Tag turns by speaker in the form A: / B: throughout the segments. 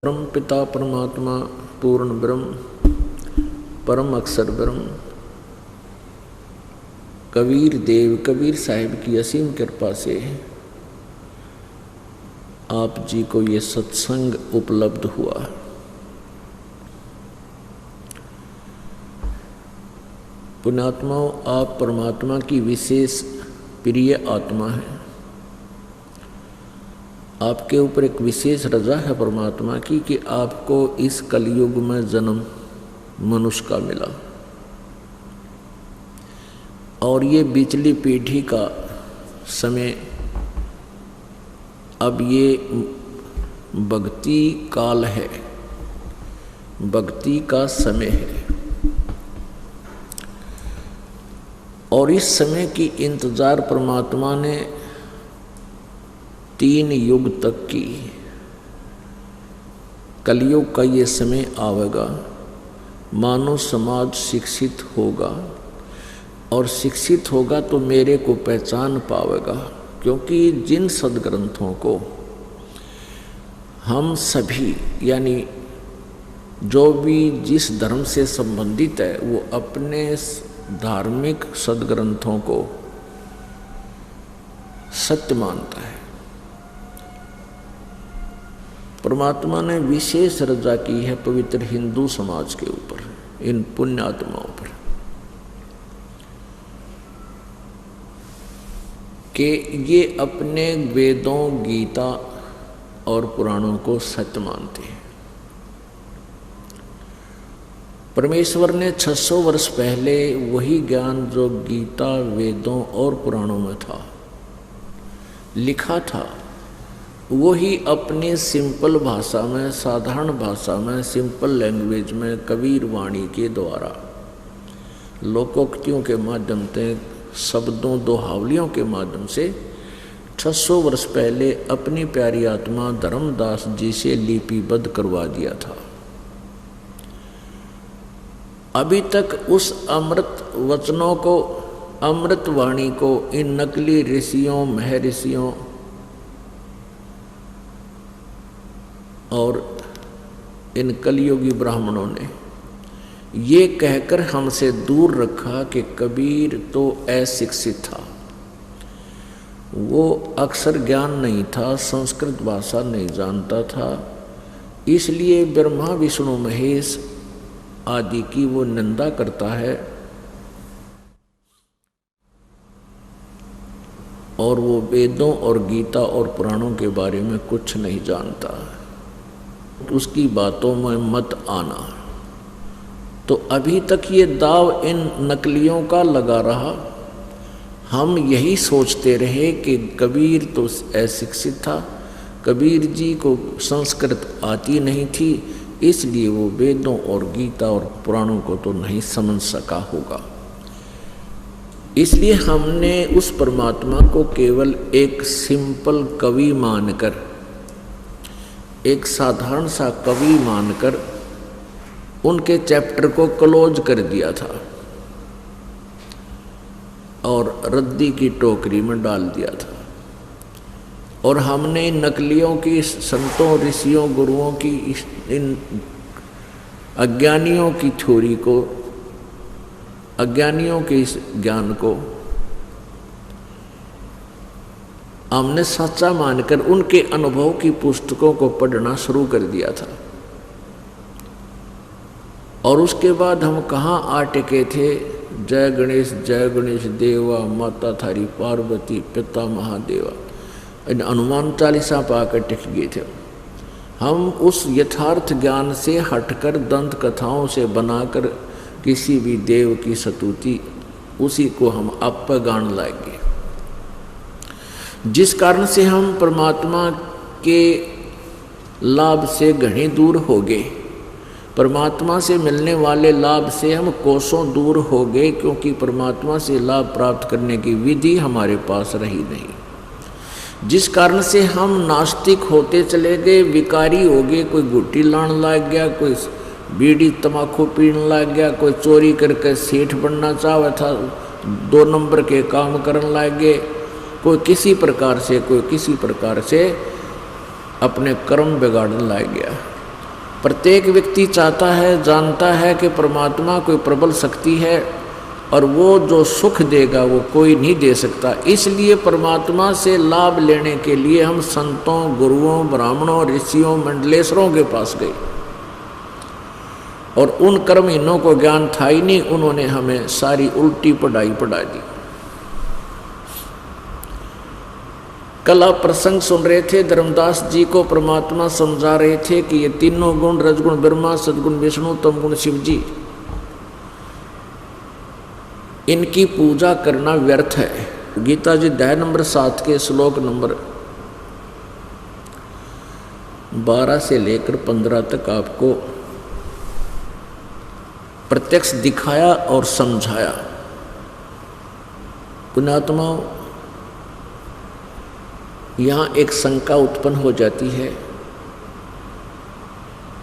A: परम पिता परमात्मा पूर्ण ब्रह्म परम अक्षर ब्रह्म कबीर देव कबीर साहिब की असीम कृपा से आप जी को ये सत्संग उपलब्ध हुआ। पुण्यात्माओं, आप परमात्मा की विशेष प्रिय आत्मा है। आपके ऊपर एक विशेष रजा है परमात्मा की कि आपको इस कलयुग में जन्म मनुष्य का मिला। और ये बिचली पीढ़ी का समय, अब ये भक्ति काल है, भक्ति का समय है। और इस समय की इंतजार परमात्मा ने 3 युग तक की। कलयुग का ये समय आवेगा, मानव समाज शिक्षित होगा और शिक्षित होगा तो मेरे को पहचान पावेगा। क्योंकि जिन सद्ग्रंथों को हम सभी यानी जो भी जिस धर्म से संबंधित है वो अपने धार्मिक सद्ग्रंथों को सत्य मानता है, परमात्मा ने विशेष रजा की है पवित्र हिंदू समाज के ऊपर, इन पुण्यात्माओं पर, कि ये अपने वेदों गीता और पुराणों को सत्य मानते हैं। परमेश्वर ने 600 वर्ष पहले वही ज्ञान जो गीता वेदों और पुराणों में था लिखा था, वही अपनी सिंपल भाषा में, साधारण भाषा में, सिंपल लैंग्वेज में कबीर वाणी के द्वारा लोकोक्तियों के माध्यम से, शब्दों दोहावलियों के माध्यम से 600 वर्ष पहले अपनी प्यारी आत्मा धर्मदास जी से लिपिबद्ध करवा दिया था। अभी तक उस अमृत वचनों को, अमृत वाणी को इन नकली ऋषियों, महर्षियों और इन कलियुगी ब्राह्मणों ने ये कहकर हमसे दूर रखा कि कबीर तो अशिक्षित था, वो अक्षर ज्ञान नहीं था, संस्कृत भाषा नहीं जानता था, इसलिए ब्रह्मा विष्णु महेश आदि की वो निंदा करता है और वो वेदों और गीता और पुराणों के बारे में कुछ नहीं जानता, उसकी बातों में मत आना। तो अभी तक ये दाव इन नकलियों का लगा रहा। हम यही सोचते रहे कि कबीर तो अशिक्षित था, कबीर जी को संस्कृत आती नहीं थी, इसलिए वो वेदों और गीता और पुराणों को तो नहीं समझ सका होगा। इसलिए हमने उस परमात्मा को केवल एक सिंपल कवि मानकर, एक साधारण सा कवि मानकर उनके चैप्टर को क्लोज कर दिया था और रद्दी की टोकरी में डाल दिया था। और हमने नकलियों की, संतों, ऋषियों, गुरुओं की, इन अज्ञानियों की थ्योरी को, अज्ञानियों के इस ज्ञान को हमने सच्चा मानकर उनके अनुभव की पुस्तकों को पढ़ना शुरू कर दिया था। और उसके बाद हम कहाँ आ टिके थे? जय गणेश देवा, माता थारी पार्वती, पिता महादेवा, इन हनुमान चालीसा पाकर टिक गए थे। हम उस यथार्थ ज्ञान से हटकर दंत कथाओं से बनाकर किसी भी देव की स्तुति, उसी को हम आप पर गान लाएंगे, जिस कारण से हम परमात्मा के लाभ से घने दूर हो गए। परमात्मा से मिलने वाले लाभ से हम कोसों दूर हो गए, क्योंकि परमात्मा से लाभ प्राप्त करने की विधि हमारे पास रही नहीं, जिस कारण से हम नास्तिक होते चले गए, विकारी हो गए। कोई गुट्टी लाने लग गया, कोई बीड़ी तम्बाकू पीने लग गया, कोई चोरी करके सेठ बनना चाहता था, 2 नंबर के काम करने लग गए, कोई किसी प्रकार से अपने कर्म बिगाड़ने लग गया। प्रत्येक व्यक्ति चाहता है, जानता है कि परमात्मा कोई प्रबल शक्ति है और वो जो सुख देगा वो कोई नहीं दे सकता। इसलिए परमात्मा से लाभ लेने के लिए हम संतों, गुरुओं, ब्राह्मणों, ऋषियों, मंडलेश्वरों के पास गए और उन कर्महीनों को ज्ञान था ही नहीं, उन्होंने हमें सारी उल्टी पढ़ाई पढ़ा दी। कल आप प्रसंग सुन रहे थे, धर्मदास जी को परमात्मा समझा रहे थे कि ये तीनों गुण, रजगुण ब्रह्मा, सदगुण विष्णु, तमगुण शिव जी, इनकी पूजा करना व्यर्थ है। गीता जी अध्याय नंबर 7 के श्लोक नंबर 12 से लेकर 15 तक आपको प्रत्यक्ष दिखाया और समझाया। पुण्यात्माओं, यहाँ एक शंका उत्पन्न हो जाती है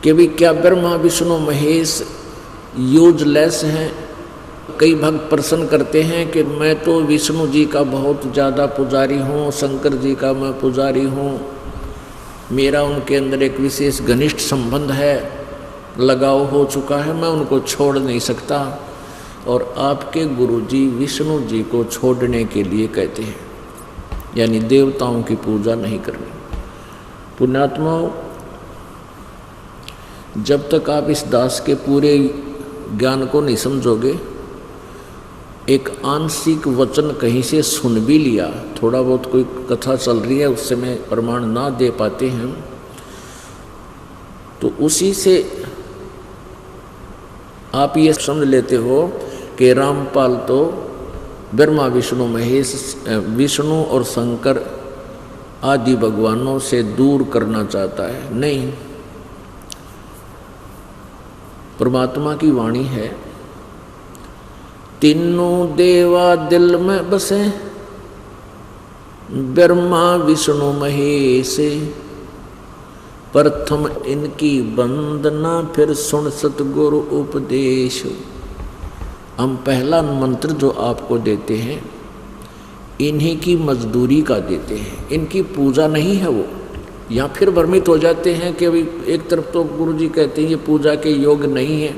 A: कि भी क्या ब्रह्मा विष्णु महेश यूजलेस हैं? कई भक्त प्रश्न करते हैं कि मैं तो विष्णु जी का बहुत ज़्यादा पुजारी हूँ, शंकर जी का मैं पुजारी हूँ, मेरा उनके अंदर एक विशेष घनिष्ठ संबंध है, लगाव हो चुका है, मैं उनको छोड़ नहीं सकता। और आपके गुरुजी विष्णु जी को छोड़ने के लिए कहते हैं, यानी देवताओं की पूजा नहीं करनी। पुण्यात्माओं, जब तक आप इस दास के पूरे ज्ञान को नहीं समझोगे, एक आंशिक वचन कहीं से सुन भी लिया, थोड़ा बहुत कोई कथा चल रही है, उससे में प्रमाण ना दे पाते हैं, तो उसी से आप ये समझ लेते हो कि रामपाल तो ब्रह्मा विष्णु महेश, विष्णु और शंकर आदि भगवानों से दूर करना चाहता है। नहीं, परमात्मा की वाणी है, तीनों देवा दिल में बसे, ब्रह्मा विष्णु महेश, प्रथम इनकी वंदना फिर सुन सतगुरु उपदेश। हम पहला मंत्र जो आपको देते हैं इन्हीं की मजदूरी का देते हैं, इनकी पूजा नहीं है वो। या फिर भ्रमित हो जाते हैं कि अभी एक तरफ तो गुरुजी कहते हैं ये पूजा के योग नहीं है,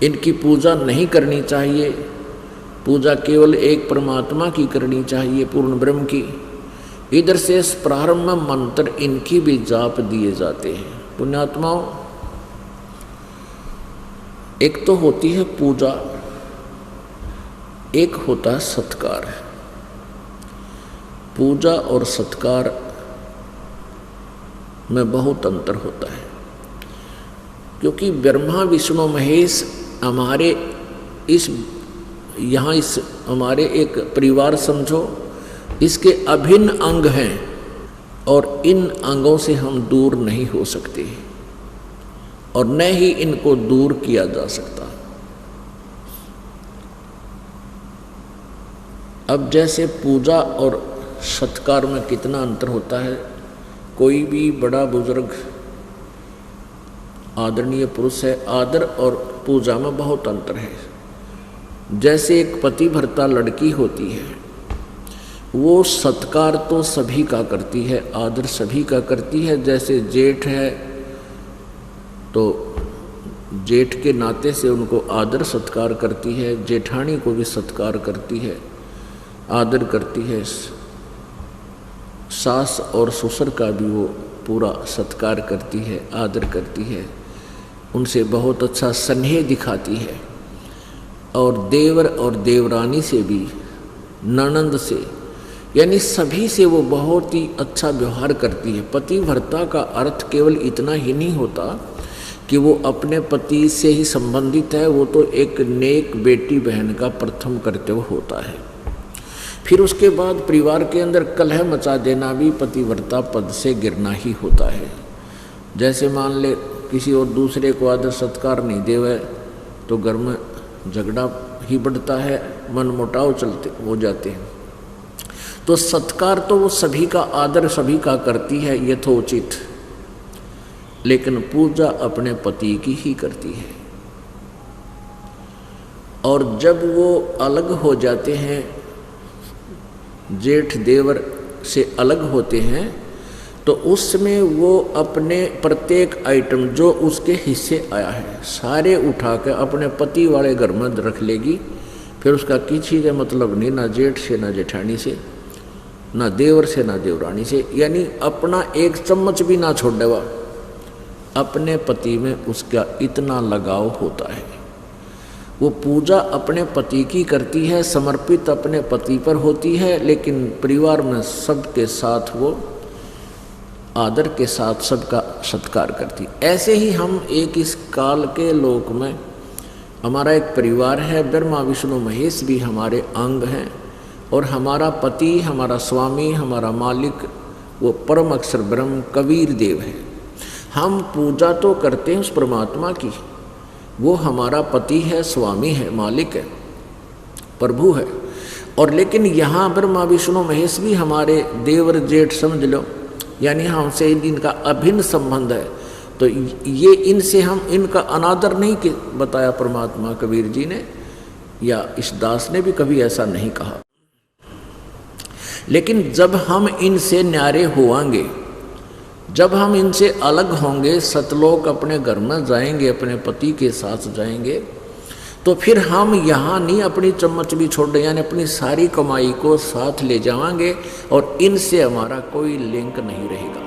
A: इनकी पूजा नहीं करनी चाहिए, पूजा केवल एक परमात्मा की करनी चाहिए, पूर्ण ब्रह्म की। इधर से प्रारंभ में मंत्र इनकी भी जाप दिए जाते हैं। पुण्यात्माओं, एक तो होती है पूजा, एक होता है सत्कार। पूजा और सत्कार में बहुत अंतर होता है, क्योंकि ब्रह्मा विष्णु महेश हमारे इस हमारे एक परिवार समझो, इसके अभिन्न अंग हैं और इन अंगों से हम दूर नहीं हो सकते और न ही इनको दूर किया जा सकता। अब जैसे पूजा और सत्कार में कितना अंतर होता है, कोई भी बड़ा बुजुर्ग आदरणीय पुरुष है, आदर और पूजा में बहुत अंतर है। जैसे एक पतिव्रता लड़की होती है, वो सत्कार तो सभी का करती है, आदर सभी का करती है। जैसे जेठ है तो जेठ के नाते से उनको आदर सत्कार करती है, जेठानी को भी सत्कार करती है, आदर करती है। सास और ससुर का भी वो पूरा सत्कार करती है, आदर करती है, उनसे बहुत अच्छा स्नेह दिखाती है। और देवर और देवरानी से भी, ननंद से, यानी सभी से वो बहुत ही अच्छा व्यवहार करती है। पतिव्रता का अर्थ केवल इतना ही नहीं होता कि वो अपने पति से ही संबंधित है, वो तो एक नेक बेटी बहन का प्रथम कर्तव्य होता है। फिर उसके बाद परिवार के अंदर कलह मचा देना भी पतिव्रता पद से गिरना ही होता है। जैसे मान ले किसी और दूसरे को आदर सत्कार नहीं देवे तो घर में झगड़ा ही बढ़ता है, मनमुटाव चलते हो जाते हैं। तो सत्कार तो वो सभी का, आदर सभी का करती है यथोचित, लेकिन पूजा अपने पति की ही करती है। और जब वो अलग हो जाते हैं, जेठ देवर से अलग होते हैं, तो उसमें वो अपने प्रत्येक आइटम जो उसके हिस्से आया है सारे उठा कर अपने पति वाले घर में रख लेगी। फिर उसका किसी का मतलब नहीं, ना जेठ से ना जेठानी से, ना देवर से ना देवरानी से, यानी अपना एक चम्मच भी ना छोड़ देवा। अपने पति में उसका इतना लगाव होता है। वो पूजा अपने पति की करती है, समर्पित अपने पति पर होती है, लेकिन परिवार में सबके साथ वो आदर के साथ सबका सत्कार करती। ऐसे ही हम एक इस काल के लोक में हमारा एक परिवार है, ब्रह्मा विष्णु महेश भी हमारे अंग हैं, और हमारा पति, हमारा स्वामी, हमारा मालिक वो परम अक्षर ब्रह्म कबीर देव है। हम पूजा तो करते हैं उस परमात्मा की, वो हमारा पति है, स्वामी है, मालिक है, प्रभु है, और लेकिन यहाँ ब्रह्मा विष्णु महेश भी हमारे देवर जेठ समझ लो, यानी हमसे इनका अभिन्न संबंध है। तो ये इनसे हम इनका अनादर नहीं कि बताया परमात्मा कबीर जी ने, या इस दास ने भी कभी ऐसा नहीं कहा। लेकिन जब हम इनसे न्यारे होंगे, जब हम इनसे अलग होंगे, सतलोक अपने घर में जाएंगे, अपने पति के साथ जाएंगे, तो फिर हम यहाँ नहीं अपनी चम्मच भी छोड़ दें, यानी अपनी सारी कमाई को साथ ले जाएंगे और इनसे हमारा कोई लिंक नहीं रहेगा।